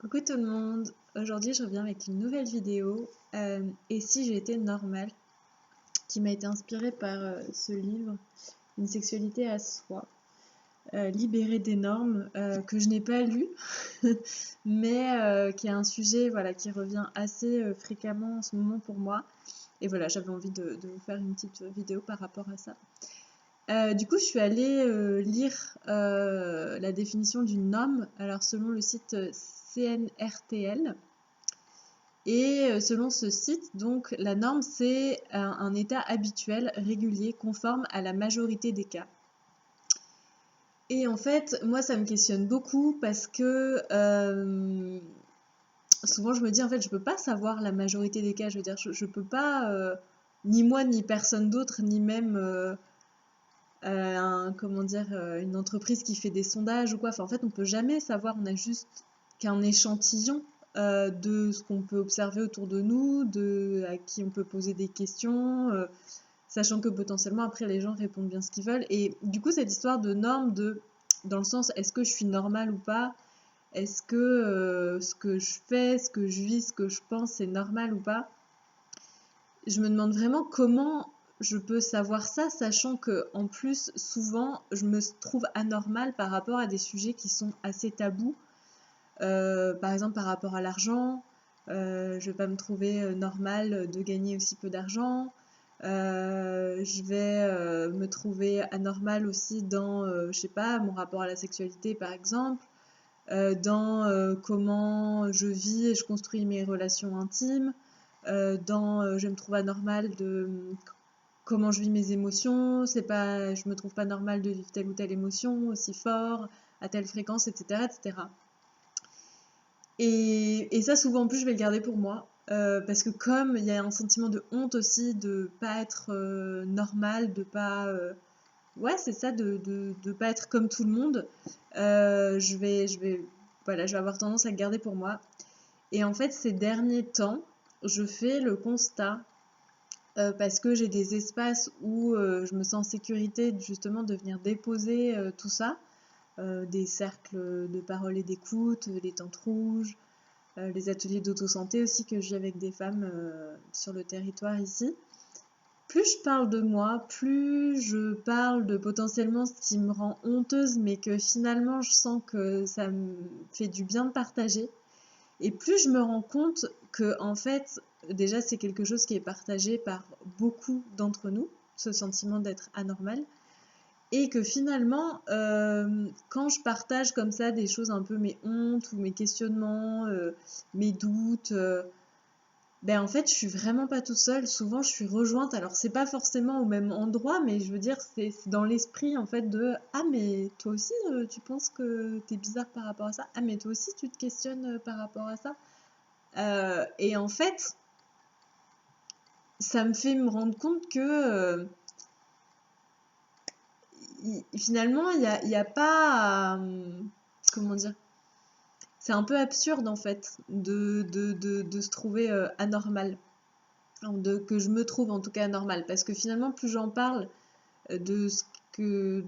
Coucou tout le monde, aujourd'hui je reviens avec une nouvelle vidéo, Et si j'étais normale, qui m'a été inspirée par ce livre, Une sexualité à soi, libérée des normes, que je n'ai pas lu, mais qui est un sujet voilà, qui revient assez fréquemment en ce moment pour moi. Et voilà, j'avais envie de vous faire une petite vidéo par rapport à ça. Du coup, je suis allée lire la définition d'une norme, alors selon le site CNRTL. Et selon ce site, donc, la norme, c'est un état habituel, régulier, conforme à la majorité des cas. Et en fait, moi, ça me questionne beaucoup parce que souvent, je me dis, en fait, je peux pas savoir la majorité des cas. Je veux dire, je peux pas, ni moi, ni personne d'autre, ni même comment dire, une entreprise qui fait des sondages ou quoi. Enfin, en fait, on peut jamais savoir. On a juste qu'un échantillon de ce qu'on peut observer autour de nous, à qui on peut poser des questions, sachant que potentiellement après les gens répondent bien ce qu'ils veulent. Et du coup, cette histoire de normes, dans le sens est-ce que je suis normale ou pas, est-ce que ce que je fais, ce que je vis, ce que je pense, c'est normal ou pas, je me demande vraiment comment je peux savoir ça, sachant que en plus, souvent, je me trouve anormale par rapport à des sujets qui sont assez tabous. Par exemple, par rapport à l'argent, je vais pas me trouver normale de gagner aussi peu d'argent. Je vais me trouver anormale aussi dans, je sais pas, mon rapport à la sexualité par exemple, dans comment je vis et je construis mes relations intimes, je me trouve anormale de comment je vis mes émotions, je me trouve pas normale de vivre telle ou telle émotion aussi fort, à telle fréquence, etc., etc. Et ça, souvent en plus, je vais le garder pour moi. Parce que comme il y a un sentiment de honte aussi de pas être normal, de pas... ouais, c'est ça, de pas être comme tout le monde, voilà, je vais avoir tendance à le garder pour moi. Et en fait, ces derniers temps, je fais le constat, parce que j'ai des espaces où je me sens en sécurité justement de venir déposer tout ça, des cercles de parole et d'écoute, les tentes rouges, les ateliers d'auto-santé aussi que j'ai avec des femmes sur le territoire ici. Plus je parle de moi, plus je parle de potentiellement ce qui me rend honteuse, mais que finalement je sens que ça me fait du bien de partager. Et plus je me rends compte que, en fait, déjà c'est quelque chose qui est partagé par beaucoup d'entre nous, ce sentiment d'être anormal. Et que finalement, quand je partage comme ça des choses un peu mes hontes ou mes questionnements, mes doutes, ben en fait, je suis vraiment pas toute seule. Souvent, je suis rejointe. Alors, c'est pas forcément au même endroit, mais je veux dire, c'est dans l'esprit en fait de ah mais toi aussi, tu penses que t'es bizarre par rapport à ça. Ah mais toi aussi, tu te questionnes par rapport à ça. Et en fait, ça me fait me rendre compte que finalement, y a pas comment dire. C'est un peu absurde en fait de se trouver anormal. Que je me trouve en tout cas anormal, parce que finalement plus j'en parle de ce que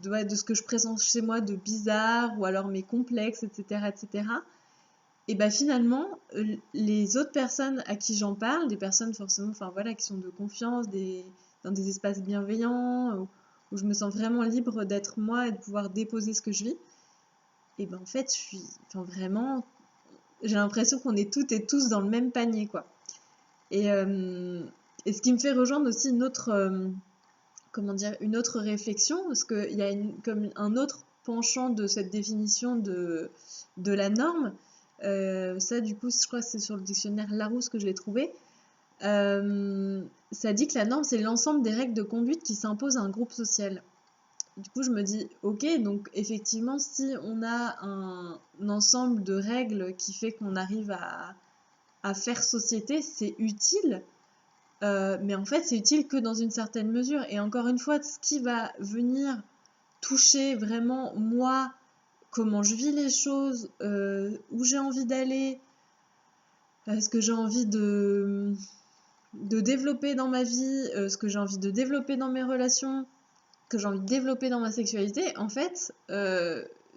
ouais, de ce que je présente chez moi de bizarre ou alors mes complexes, etc., etc., et ben finalement les autres personnes à qui j'en parle, des personnes forcément enfin voilà qui sont de confiance, dans des espaces bienveillants où je me sens vraiment libre d'être moi et de pouvoir déposer ce que je vis, et ben en fait je suis enfin, vraiment j'ai l'impression qu'on est toutes et tous dans le même panier quoi. Et, euh, et ce qui me fait rejoindre aussi une autre, comment dire, une autre réflexion, parce qu'il y a comme un autre penchant de cette définition de la norme. Ça, du coup, je crois que c'est sur le dictionnaire Larousse que je l'ai trouvé. Ça dit que la norme, c'est l'ensemble des règles de conduite qui s'imposent à un groupe social. Du coup, je me dis, ok, donc effectivement, si on a un ensemble de règles qui fait qu'on arrive à faire société, c'est utile. Mais en fait, c'est utile que dans une certaine mesure. Et encore une fois, ce qui va venir toucher vraiment moi, comment je vis les choses, où j'ai envie d'aller, ce que j'ai envie de développer dans ma vie, ce que j'ai envie de développer dans mes relations, que j'ai envie de développer dans ma sexualité, en fait,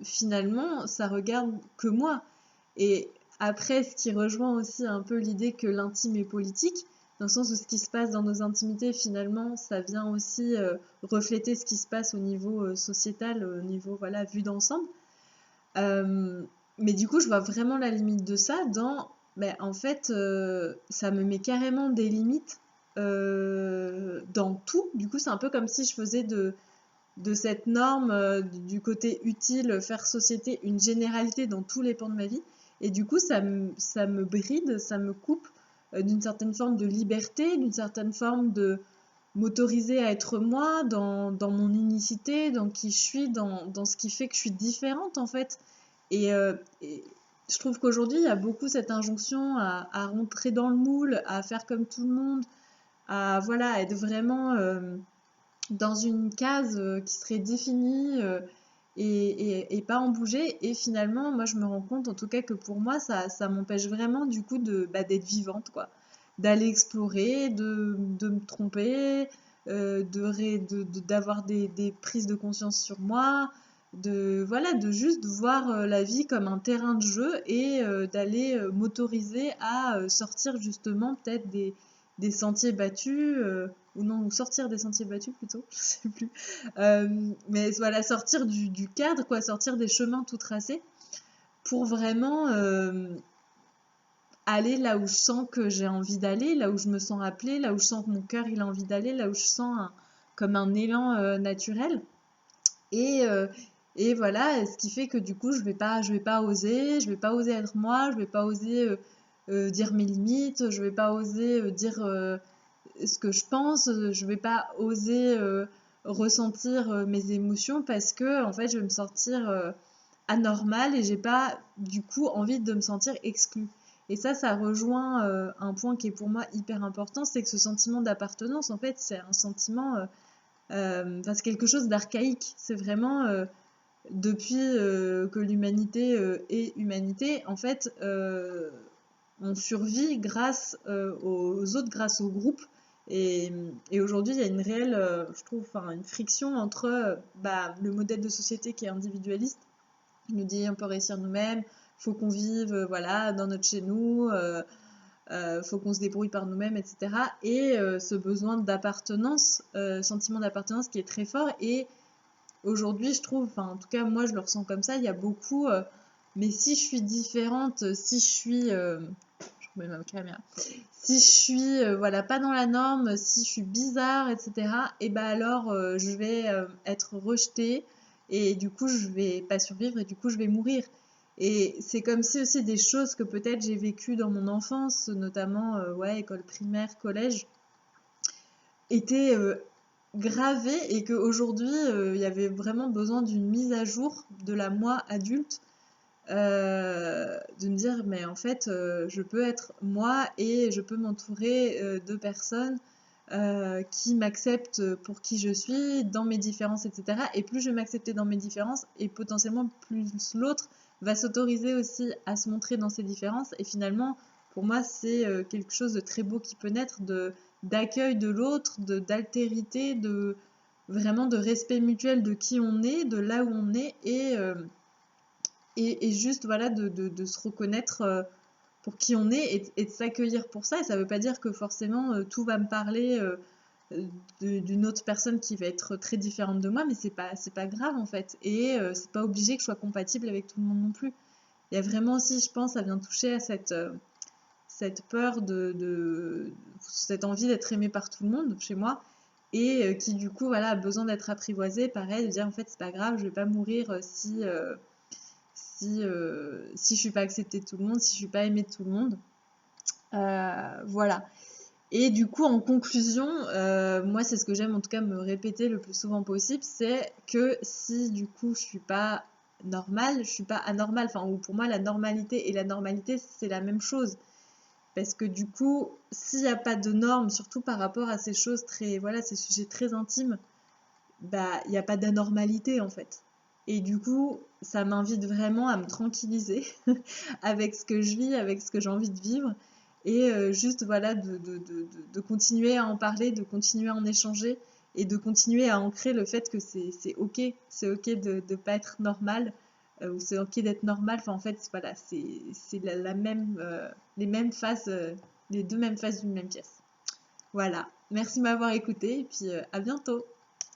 finalement, ça regarde que moi. Et Après, ce qui rejoint aussi un peu l'idée que l'intime est politique, dans le sens où ce qui se passe dans nos intimités, finalement, ça vient aussi refléter ce qui se passe au niveau sociétal, au niveau, voilà, vue d'ensemble. Mais du coup, je vois vraiment la limite de ça dans, ben, en fait, ça me met carrément des limites dans tout. Du coup, c'est un peu comme si je faisais de cette norme, du côté utile, faire société, une généralité dans tous les pans de ma vie. Et du coup, ça me bride, ça me coupe d'une certaine forme de liberté, d'une certaine forme de m'autoriser à être moi, dans mon unicité, dans qui je suis, dans ce qui fait que je suis différente en fait. Et je trouve qu'aujourd'hui, il y a beaucoup cette injonction à rentrer dans le moule, à faire comme tout le monde, à voilà, être vraiment dans une case qui serait définie et pas en bouger. Et finalement, moi, je me rends compte, en tout cas, que pour moi, ça m'empêche vraiment, du coup, d'être vivante, quoi. D'aller explorer, de me tromper, d'avoir des prises de conscience sur moi, voilà, de juste voir la vie comme un terrain de jeu et d'aller m'autoriser à sortir justement peut-être des sentiers battus, ou non, ou sortir des sentiers battus plutôt, je sais plus. Mais voilà, sortir du cadre, quoi, sortir des chemins tout tracés pour vraiment aller là où je sens que j'ai envie d'aller, là où je me sens appelée, là où je sens que mon cœur il a envie d'aller, là où je sens comme un élan naturel. Et, euh, et voilà, ce qui fait que du coup, je vais pas oser, je vais pas oser être moi, je vais pas oser dire mes limites, je vais pas oser dire ce que je pense, je vais pas oser ressentir mes émotions parce que en fait, je vais me sentir anormale et j'ai pas du coup envie de me sentir exclue. Et ça rejoint un point qui est pour moi hyper important, c'est que ce sentiment d'appartenance, en fait, c'est un sentiment, c'est quelque chose d'archaïque. C'est vraiment depuis que l'humanité est humanité, en fait, on survit grâce aux autres, grâce au groupe. Et aujourd'hui, il y a une réelle, je trouve, une friction entre le modèle de société qui est individualiste, qui nous dit on peut réussir nous-mêmes, faut qu'on vive voilà, dans notre chez nous, faut qu'on se débrouille par nous-mêmes, etc. Et ce besoin d'appartenance, sentiment d'appartenance qui est très fort. Et aujourd'hui, je trouve, en tout cas, moi, je le ressens comme ça, il y a beaucoup, mais si je suis différente, si je suis, je remets ma caméra, si je suis, voilà, pas dans la norme, si je suis bizarre, etc., et ben alors, je vais être rejetée, et du coup, je vais pas survivre, et du coup, je vais mourir. Et c'est comme si aussi des choses que peut-être j'ai vécues dans mon enfance, notamment, ouais, école primaire, collège, étaient gravées et qu'aujourd'hui, il y avait vraiment besoin d'une mise à jour de la moi adulte, de me dire, mais en fait, je peux être moi et je peux m'entourer de personnes qui m'acceptent pour qui je suis, dans mes différences, etc. Et plus je vais m'accepter dans mes différences, et potentiellement plus l'autre va s'autoriser aussi à se montrer dans ses différences. Et finalement, pour moi, c'est quelque chose de très beau qui peut naître d'accueil de l'autre, d'altérité, de vraiment de respect mutuel de qui on est, de là où on est, et juste voilà de se reconnaître pour qui on est et de s'accueillir pour ça. Et ça veut pas dire que forcément tout va me parler d'une autre personne qui va être très différente de moi, mais c'est pas grave en fait. Et c'est pas obligé que je sois compatible avec tout le monde non plus. Il y a vraiment aussi, je pense, ça vient toucher à cette peur cette envie d'être aimé par tout le monde chez moi, et qui du coup voilà a besoin d'être apprivoisée, pareil, de dire en fait c'est pas grave, je vais pas mourir si je suis pas acceptée de tout le monde, si je suis pas aimée de tout le monde. Voilà. Et du coup, en conclusion, moi, c'est ce que j'aime en tout cas me répéter le plus souvent possible, c'est que si du coup je suis pas normale, je suis pas anormale, enfin, ou pour moi la normalité et la normalité c'est la même chose. Parce que du coup, s'il n'y a pas de normes, surtout par rapport à ces choses très, voilà, ces sujets très intimes, bah, il n'y a pas d'anormalité en fait. Et du coup, ça m'invite vraiment à me tranquilliser avec ce que je vis, avec ce que j'ai envie de vivre. Et juste, voilà, de continuer à en parler, de continuer à en échanger et de continuer à ancrer le fait que c'est ok de ne pas être normal, ou c'est ok d'être normal. Enfin, en fait, voilà, c'est la même, les mêmes faces, les deux mêmes faces d'une même pièce. Voilà. Merci de m'avoir écouté et puis à bientôt.